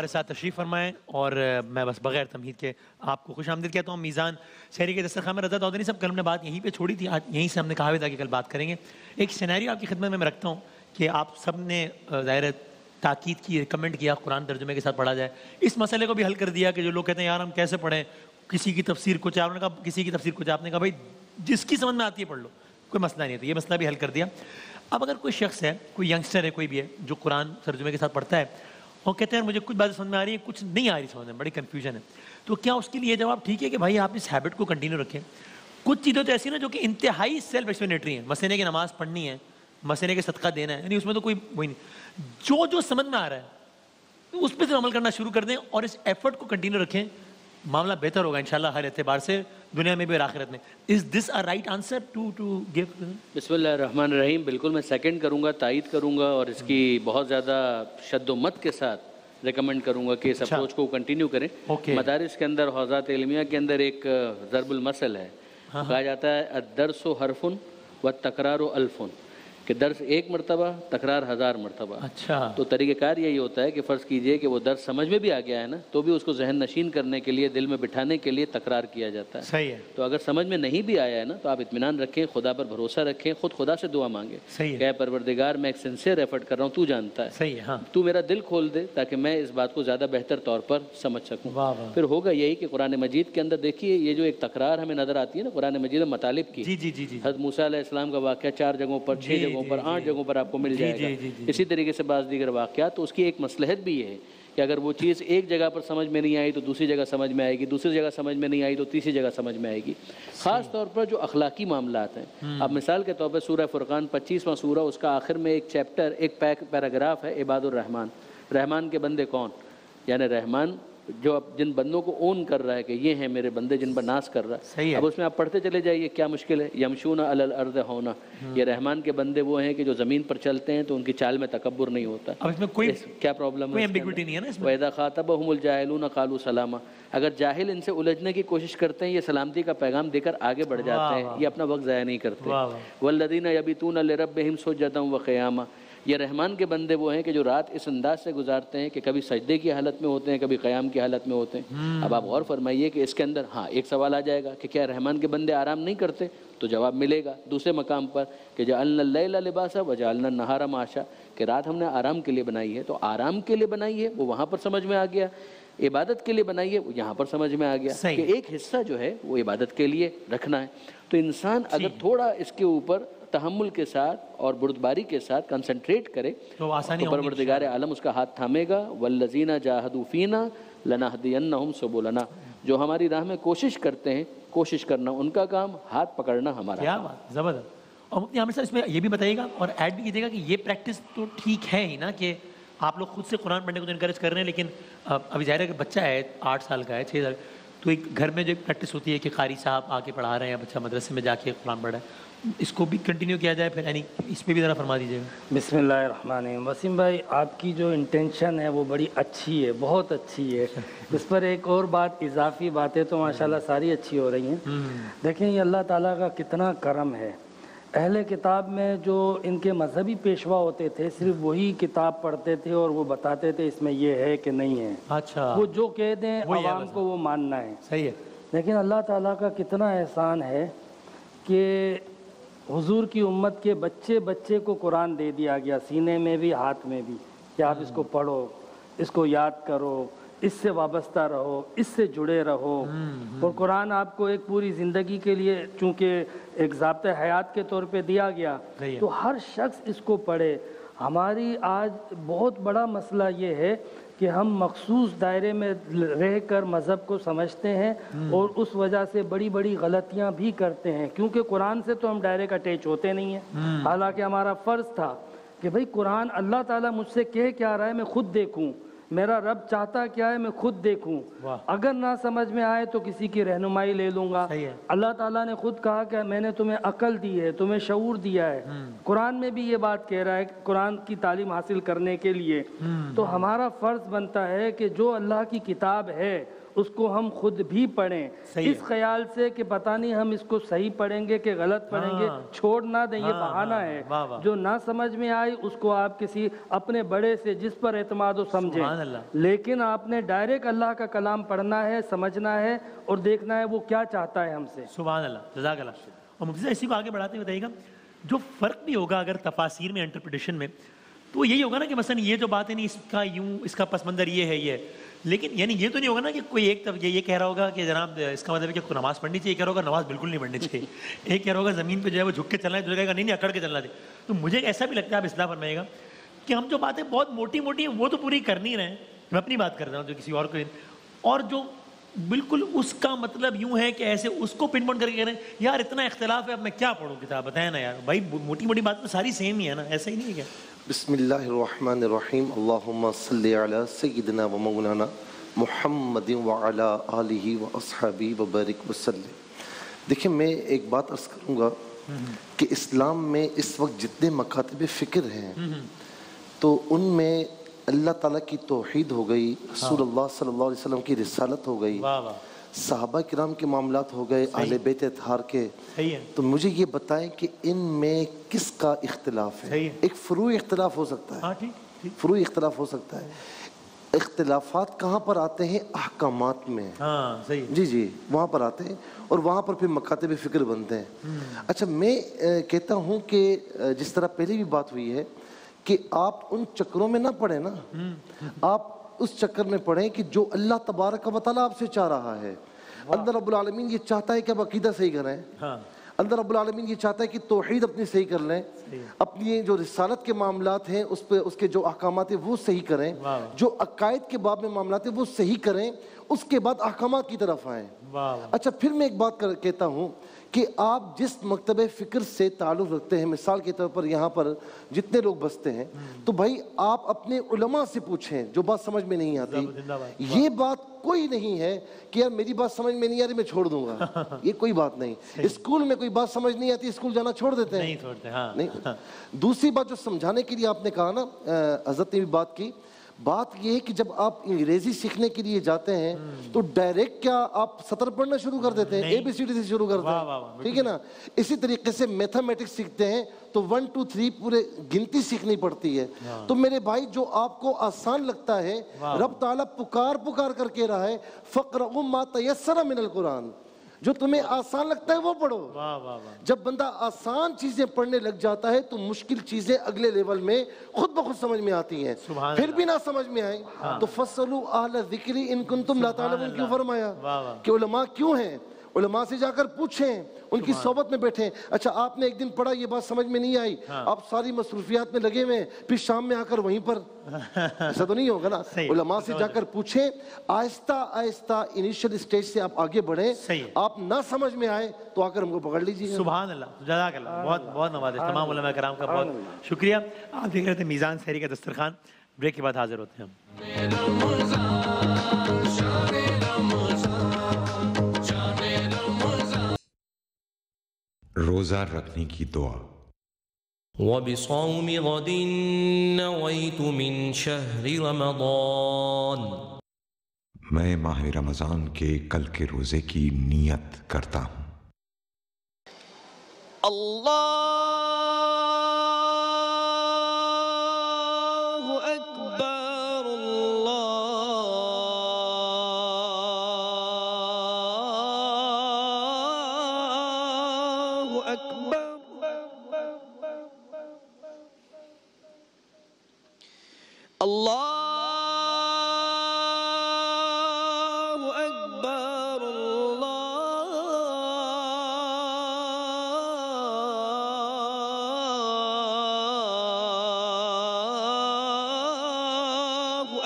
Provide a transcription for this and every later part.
ہمارے ساتھ تشریف فرمائیں اور میں بس بغیر تمہید کے آپ کو خوش آمدید کہتا ہوں. میزان شہری کے دسترخوان میں رضا داؤدنی صاحب، کل ہم نے بات یہیں پہ چھوڑی تھی، آج یہیں سے ہم نے کہا بھی تھا کہ کل بات کریں گے. ایک سینیریو آپ کی خدمت میں رکھتا ہوں کہ آپ سب نے ظاہر تاکید کی، ریکمنڈ کیا قرآن ترجمے کے ساتھ پڑھا جائے. اس مسئلے کو بھی حل کر دیا کہ جو لوگ کہتے ہیں یار ہم کیسے پڑھیں، کسی کی تفسیر کچھ، آپ نے کہا کسی کی تفسیر کچھ، آپ نے کہا بھائی جس کی سمجھ میں آتی ہے پڑھ لو، کوئی مسئلہ نہیں ہے. تو یہ مسئلہ بھی حل کر دیا. اب اگر کوئی شخص ہے، کوئی ینگسٹر ہے، کوئی بھی ہے جو قرآن ترجمے کے ساتھ پڑھتا ہے اور کہتے ہیں مجھے کچھ باتیں سمجھ میں آ رہی ہیں، کچھ نہیں آ رہی سمجھ میں، بڑی کنفیوژن ہے، تو کیا اس کے لیے جواب ٹھیک ہے کہ بھائی آپ اس ہیبٹ کو کنٹینیو رکھیں؟ کچھ چیزیں تو ایسی نا جو کہ انتہائی سیلف ایکسپلینیٹری ہیں، مسئلے کی نماز پڑھنی ہے، مسئلے کے صدقہ دینا ہے، یعنی اس میں تو کوئی وہی نہیں، جو سمجھ میں آ رہا ہے اس پہ سے عمل کرنا شروع کر دیں اور اس ایفرٹ کو کنٹینیو رکھیں. معاملہ بہتر ہوگا انشاءاللہ ہر اعتبار سے، دنیا میں بھی اور آخرت میں. Is this a right answer to give? بسم اللہ الرحمن الرحیم. بالکل میں سیکنڈ کروں گا، تائید کروں گا اور اس کی بہت زیادہ شد و مت کے ساتھ ریکمنڈ کروں گا کہ اس اپروچ کو کنٹینیو کریں. مدارس کے اندر، حوزات علمیہ کے اندر ایک ضرب المثل ہے، کہا جاتا ہے الدرس حرف والتکرار الف، کہ درس ایک مرتبہ، تکرار 1000 مرتبہ. اچھا، تو طریقہ کار یہی ہوتا ہے کہ فرض کیجئے کہ وہ درس سمجھ میں بھی آ گیا ہے نا، تو بھی اس کو ذہن نشین کرنے کے لیے، دل میں بٹھانے کے لیے تکرار کیا جاتا ہے. صحیح ہے. تو اگر سمجھ میں نہیں بھی آیا ہے نا تو آپ اطمینان رکھیں، خدا پر بھروسہ رکھیں، خود خدا سے دعا مانگیں. صحیح کہ اے پروردگار میں ایک سنسیئر ایفرٹ کر رہا ہوں، تو جانتا ہے. صحیح ہے. ہاں، تو میرا دل کھول دے تاکہ میں اس بات کو زیادہ بہتر طور پر سمجھ سکوں. واہ واہ. پھر ہوگا یہی کہ قرآن مجید کے اندر دیکھیے یہ جو ایک تکرار ہمیں نظر آتی ہے نا قرآن مجید میں مطالب کی، جی جی جی جی، حضرت موسیٰ علیہ السلام کا واقعہ 4 جگہوں پر، 6 جگہوں پر، 8 جگہوں پر آپ کو مل جائے گا. اسی طریقے سے بعض دیگر واقعات. تو اس کی ایک مصلحت بھی یہ ہے کہ اگر وہ چیز ایک جگہ پر سمجھ میں نہیں آئی تو دوسری جگہ سمجھ میں آئے گی، دوسری جگہ سمجھ میں نہیں آئی تو تیسری جگہ سمجھ میں آئے گی. خاص طور پر جو اخلاقی معاملات ہیں. اب مثال کے طور پر سورہ فرقان 25واں سورہ، اس کا آخر میں ایک چیپٹر، ایک پیراگراف ہے عباد الرحمن. رحمان کے بندے کون؟ یعنی رحمان جو اب جن بندوں کو اون کر رہا ہے کہ یہ ہیں میرے بندے جن پر ناز کر رہا ہے. اب اس میں آپ پڑھتے چلے جائیے، کیا مشکل ہے. یمشون علی الارض ہونا، یہ رحمان کے بندے وہ ہیں کہ جو زمین پر چلتے ہیں تو ان کی چال میں تکبر نہیں ہوتا. اب اس میں کوئی کیا پرابلم ہے؟ کوئی ایمبیگوٹی نہیں ہے نا اس میں. وَإِذَا خَاطَبَهُمُ الْجَاهِلُونَ قَالُوا سَلَامًا، اگر جاہل ان سے الجھنے کی کوشش کرتے ہیں یہ سلامتی کا پیغام دے کر آگے بڑھ جاتے ہیں، یہ اپنا وقت ضائع نہیں کرتے. وَالَّذِينَ يَبِيتُونَ لِرَبِّهِمْ سُجَّدًا وَقِيَامًا، یہ رحمان کے بندے وہ ہیں کہ جو رات اس انداز سے گزارتے ہیں کہ کبھی سجدے کی حالت میں ہوتے ہیں، کبھی قیام کی حالت میں ہوتے ہیں. اب آپ غور فرمائیے کہ اس کے اندر ہاں ایک سوال آ جائے گا کہ کیا رحمان کے بندے آرام نہیں کرتے؟ تو جواب ملے گا دوسرے مقام پر کہ جعلنا اللیل لباسا وجعلنا النہار معاشا، کہ رات ہم نے آرام کے لیے بنائی ہے. تو آرام کے لیے بنائی ہے وہ وہاں پر سمجھ میں آ گیا، عبادت کے لیے بنائی ہے وہ یہاں پر سمجھ میں آ گیا کہ ایک حصہ جو ہے وہ عبادت کے لیے رکھنا ہے. تو انسان اگر تھوڑا اس کے اوپر تحمل کے ساتھ اور بردباری کے ساتھ کنسنٹریٹ کرے تو پروردگار عالم اس کا ہاتھ تھامے گا. والذین جاہدوا فینا لنہدینہم سبلنا، جو ہماری راہ میں کوشش کرتے ہیں، کوشش کرنا ان کا کام، ہاتھ پکڑنا ہمارا. کیا بات زبردست. اور مفتی عامر صاحب اس میں یہ بھی بتائیے گا اور ایڈ بھی کیجیے گا کہ یہ پریکٹس تو ٹھیک ہے ہی نا کہ آپ لوگ خود سے قرآن پڑھنے کو تو انکریج کر رہے ہیں، لیکن ابھی ظاہر ہے کہ بچہ ہے 8 سال کا ہے، 6 سال، تو ایک گھر میں جو ایک پریکٹس ہوتی ہے کہ قاری صاحب آ کے پڑھا رہے ہیں، بچہ مدرسے میں جا کے قرآن پڑھ رہا ہے، اس کو بھی کنٹینیو کیا جائے پھر، یعنی اس پہ بھی ذرا فرما دیجیے گا. بسم اللہ الرحمن الرحیم. وسیم بھائی آپ کی جو انٹینشن ہے وہ بڑی اچھی ہے، بہت اچھی ہے. اس پر ایک اور بات، اضافی باتیں تو ماشاءاللہ ساری اچھی ہو رہی ہیں. دیکھیں یہ اللہ تعالیٰ کا کتنا کرم ہے. اہل کتاب میں جو ان کے مذہبی پیشوا ہوتے تھے صرف وہی کتاب پڑھتے تھے اور وہ بتاتے تھے اس میں یہ ہے کہ نہیں ہے. اچھا، وہ جو کہہ دیں عوام کو وہ ماننا ہے. صحیح ہے. لیکن اللہ تعالیٰ کا کتنا احسان ہے کہ حضور کی امت کے بچے بچے کو قرآن دے دیا گیا، سینے میں بھی ہاتھ میں بھی، کہ آپ اس کو پڑھو، اس کو یاد کرو، اس سے وابستہ رہو، اس سے جڑے رہو. اور قرآن آپ کو ایک پوری زندگی کے لیے چونکہ ایک ضابطۂ حیات کے طور پہ دیا گیا تو ہر شخص اس کو پڑھے. ہماری آج بہت بڑا مسئلہ یہ ہے کہ ہم مخصوص دائرے میں رہ کر مذہب کو سمجھتے ہیں اور اس وجہ سے بڑی بڑی غلطیاں بھی کرتے ہیں، کیونکہ قرآن سے تو ہم ڈائریکٹ اٹیچ ہوتے نہیں ہیں. حالانکہ ہمارا فرض تھا کہ بھئی قرآن اللہ تعالیٰ مجھ سے کہہ کیا رہا ہے میں خود دیکھوں، میرا رب چاہتا کیا ہے میں خود دیکھوں. اگر نہ سمجھ میں آئے تو کسی کی رہنمائی لے لوں گا. اللہ تعالیٰ نے خود کہا کہ میں نے تمہیں عقل دی ہے، تمہیں شعور دیا ہے. قرآن میں بھی یہ بات کہہ رہا ہے قرآن کی تعلیم حاصل کرنے کے لیے. تو ہمارا فرض بنتا ہے کہ جو اللہ کی کتاب ہے اس کو ہم خود بھی پڑھیں، اس خیال سے کہ پتہ نہیں ہم اس کو صحیح پڑھیں گے کہ غلط پڑھیں گے، چھوڑ نہ دیں، یہ بہانہ ہے۔ جو نہ سمجھ میں آئی اس کو آپ کسی اپنے بڑے سے جس پر اعتماد ہو سمجھیں، لیکن آپ نے ڈائریکٹ اللہ کا کلام پڑھنا ہے، سمجھنا ہے اور دیکھنا ہے وہ کیا چاہتا ہے ہم سے۔ سبحان اللہ، جزاک اللہ۔ اور مفتی صاحب اسی کو آگے بڑھاتے بتائیے گا، جو فرق بھی ہوگا اگر تفاسیر میں، انٹرپریٹیشن میں، تو یہی ہوگا نا کہ مثلا یہ جو بات ہے نہیں اس کا یوں، اس کا پس منظر یہ ہے، یہ، لیکن یعنی یہ تو نہیں ہوگا نا کہ کوئی ایک طرف یہ کہہ رہا ہوگا کہ جناب اس کا مطلب ہے کہ نماز پڑھنی چاہیے، کہہ رہا ہوگا نماز بالکل نہیں پڑھنی چاہیے، ایک کہہ رہا ہوگا زمین پہ جو ہے وہ جھک کے چلنا ہے، جو کہے گا نہیں اکڑ کے چلنا چاہیے۔ تو مجھے ایسا بھی لگتا ہے، آپ اصلاح فرمائیے گا، کہ ہم جو باتیں بہت موٹی موٹی ہیں وہ تو پوری کر نہیں رہے ہیں، میں اپنی بات کر رہا ہوں جو کسی اور کو، اور جو بالکل اس کا مطلب یوں ہے کہ ایسے اس کو پن پوائنٹ کر کے کہہ رہے ہیں یار اتنا اختلاف ہے، اب میں کیا پڑھوں کتاب، بتائیں نا یار بھائی، موٹی موٹی بات تو ساری سیم ہی ہے نا، ایسا ہی نہیں ہے کیا؟ بسم اللہ الرحمن الرحیم، اللہم صلی علی سیدنا و مولانا محمد وعلی آلہ و اصحابہ وبارک وسلم۔ دیکھیں میں ایک بات عرض کروں گا کہ اسلام میں اس وقت جتنے مکاتب فکر ہیں تو ان میں اللہ تعالیٰ کی توحید ہو گئی، رسول اللہ صلی اللہ علیہ وسلم کی رسالت ہو گئی، صحابہ کرام کے معاملات ہو گئے، اہل بیت اطہار کے، تو مجھے یہ بتائیں کہ ان میں کس کا اختلاف ہے؟ ایک فروعی اختلاف ہو سکتا ہے، فروعی اختلاف ہو سکتا ہے۔ اختلافات کہاں پر آتے ہیں؟ احکامات میں، جی جی وہاں پر آتے ہیں، اور وہاں پر پھر مکاتب فکر بنتے ہیں۔ اچھا میں کہتا ہوں کہ جس طرح پہلے بھی بات ہوئی ہے کہ آپ ان چکروں میں نہ پڑھیں نا، آپ اس چکر میں پڑھیں کہ جو اللہ تبارک و تعالیٰ آپ سے چاہ رہا ہے۔ اللہ رب العالمین یہ چاہتا ہے کہ آپ عقیدہ صحیح کریں، اللہ رب العالمین یہ چاہتا ہے کہ توحید اپنی صحیح کر لیں، اپنی جو رسالت کے معاملات ہیں اس پہ، اس کے جو احکامات ہیں وہ صحیح کریں، جو عقائد کے باب میں معاملات ہیں وہ صحیح کریں، اس کے بعد احکامات کی طرف آئیں۔ اچھا پھر میں ایک بات کہتا ہوں کہ آپ جس مکتبہ فکر سے تعلق رکھتے ہیں، مثال کے طور پر یہاں پر جتنے لوگ بستے ہیں، تو بھائی آپ اپنے علماء سے پوچھیں جو بات سمجھ میں نہیں آتی۔ یہ بات کوئی نہیں ہے کہ یار میری بات سمجھ میں نہیں آ رہی میں چھوڑ دوں گا، یہ کوئی بات نہیں۔ اسکول میں کوئی بات سمجھ نہیں آتی، اسکول جانا چھوڑ دیتے ہیں، نہیں۔ دوسری بات جو سمجھانے کے لیے آپ نے کہا نا، حضرت نے بھی بات کی، بات یہ ہے کہ جب آپ انگریزی سیکھنے کے لیے جاتے ہیں تو ڈائریکٹ کیا آپ سطر پڑھنا شروع کر دیتے ہیں، اے بی سی ڈی سے شروع کرتے ہیں، ٹھیک ہے نا؟ اسی طریقے سے میتھمیٹکس سیکھتے ہیں تو 1 2 3 پورے گنتی سیکھنی پڑتی ہے۔ تو میرے بھائی جو آپ کو آسان لگتا ہے، رب تعالیٰ پکار پکار کر کے رہا ہے فَقْرَؤُوا مَا تَيَسَّرَ مِنَ الْقُرْآنِ، جو تمہیں آسان لگتا ہے وہ پڑھو۔ جب بندہ آسان چیزیں پڑھنے لگ جاتا ہے تو مشکل چیزیں اگلے لیول میں خود بخود سمجھ میں آتی ہیں۔ پھر بھی نہ سمجھ میں آئیں تو فَاسْأَلُوا أَهْلَ الذِّكْرِ إِن كُنتُمْ لَا تَعْلَمُونَ کیوں فرمایا کہ علماء کیوں ہیں؟ علماء سے جا کر پوچھیں، ان کی صحبت میں بیٹھیں۔ اچھا آپ نے ایک دن پڑھا، یہ بات سمجھ میں نہیں آئی، آپ ساری مصروفیات میں لگے ہوئے ہیں، پھر شام میں آ کر وہیں پر، ایسا تو نہیں ہوگا نا۔ علماء سے جا کر پوچھیں، آہستہ آہستہ انیشل سٹیج سے آپ آگے بڑھیں، آپ نہ سمجھ میں آئے تو آ کر ہم کو پکڑ لیجیے۔ سبحان اللہ، جزاک اللہ، بہت بہت نوازش تمام علماء کرام کا، بہت شکریہ۔ آپ دیکھ رہے تھے میزان سحری کا دسترخوان، بریک کے بعد حاضر ہوتے ہیں ہم۔ روزہ رکھنے کی دعا۔ وَبِصَوْمِ غَدٍ نَوَيْتُ مِنْ شَهْرِ رَمَضَانَ، میں ماہ رمضان کے کل کے روزے کی نیت کرتا ہوں۔ اللہ اکبر، اللہ اکبر، اللہ اکبر، اللہ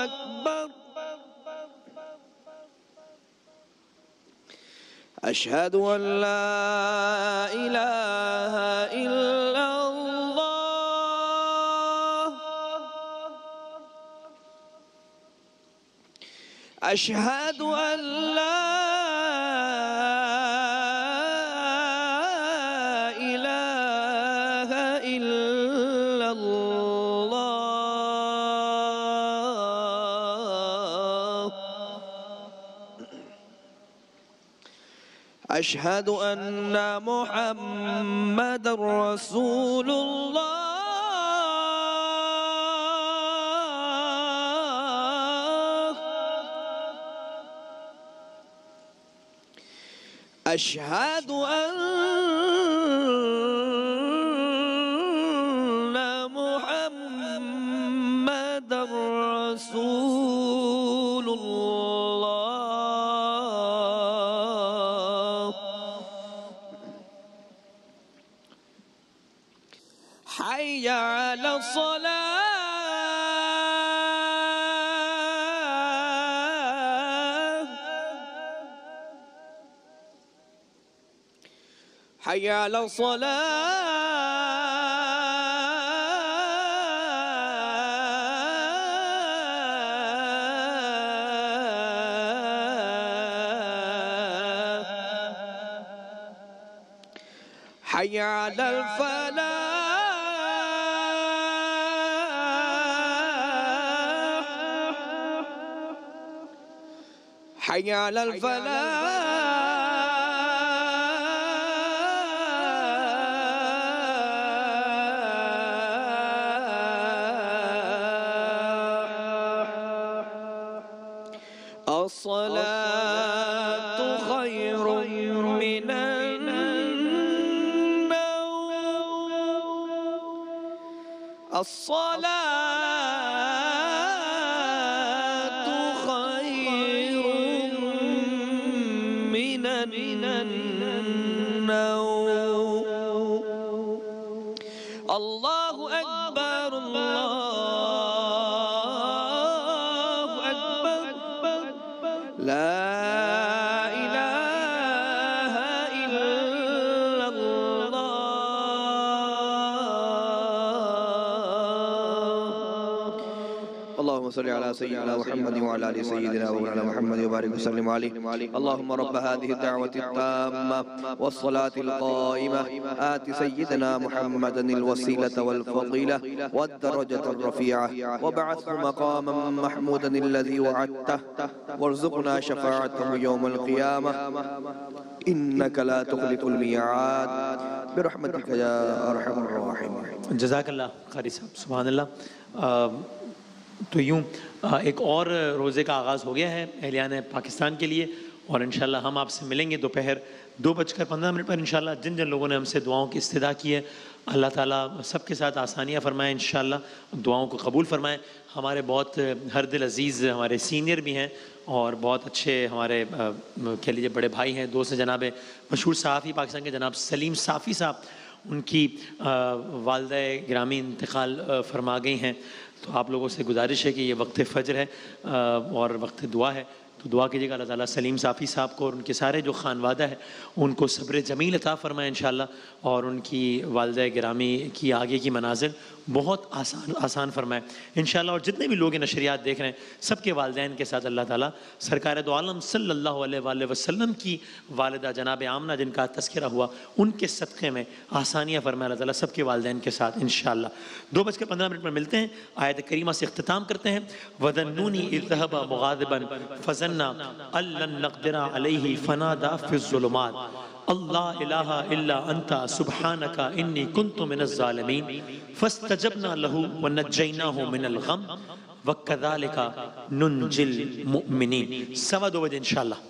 اکبر۔ اشہد ان لا الہ الا اللہ، اشہد ان لا الہ الا اللہ، أشهد أن محمد رسول الله أشهد أن محمد رسول الله حي على الصلاة حي على الصلاة حي على الفلاح حي على الفلاح الصلاة خير من النوم الصلاة خير من النوم الله أكبر الله أكبر لا إله إلا الله اللهم صل على سيدنا محمد وعلى آل سيدنا ومولانا محمد وبارك وسلم عليه اللهم رب هذه الدعوة التامة والصلاة القائمة آت سيدنا محمدا الوسيلة والفضيلة والدرجة الرفيعة وابعثه مقاما محمودا الذي وعدته وارزقنا شفاعته يوم القيامة إنك لا تخلف الميعاد برحمتك يا أرحم الراحمين. جزاک اللہ قاری صاحب، سبحان اللہ. تو یوں ایک اور روزے کا آغاز ہو گیا ہے اہلیان پاکستان کے لیے، اور انشاءاللہ ہم آپ سے ملیں گے دوپہر 2:15 پر انشاءاللہ. جن جن لوگوں نے ہم سے دعاؤں کی استدعا کی ہے اللہ تعالیٰ سب کے ساتھ آسانیاں فرمائیں، انشاءاللہ دعاؤں کو قبول فرمائیں. ہمارے بہت ہر دل عزیز ہمارے سینئر بھی ہیں اور بہت اچھے ہمارے کہہ لیجیے بڑے بھائی ہیں، دوست جناب مشہور صحافی پاکستان کے جناب سلیم صافی صاحب، ان کی والدہ گرامی انتقال فرما گئی ہیں. تو آپ لوگوں سے گزارش ہے کہ یہ وقت فجر ہے اور وقت دعا ہے، تو دعا کیجیے گا اللہ تعالیٰ سلیم صافی صاحب کو اور ان کے سارے جو خانوادہ ہے ان کو صبر جمیل عطا فرمائے انشاءاللہ، اور ان کی والدہ گرامی کی آگے کی منازل بہت آسان فرمائے انشاءاللہ. اور جتنے بھی لوگ نشریات دیکھ رہے ہیں سب کے والدین کے ساتھ اللہ تعالیٰ سرکار دو عالم صلی اللہ علیہ وآلہ وسلم کی والدہ جناب آمنہ جن کا تذکرہ ہوا ان کے صدقے میں آسانیاں فرمائے اللہ تعالیٰ سب کے والدین کے ساتھ انشاءاللہ. 2:15 پر ملتے ہیں، آیت کریمہ سے اختتام کرتے ہیں. وَذَنُّونِي إِذْ ذَهَبَ مُغَاضِبًا فَظَنَّ أَن لَّن نَّقْدِرَ عَلَيْهِ فَنَادَىٰ فِي الظُّلُمَاتِ اللہ الہ الا انت سبحانک انی کنت من الظالمین فاستجبنا له ونجیناہ من الغم وکذالک ننجی المؤمنین. 2:15 انشاءاللہ.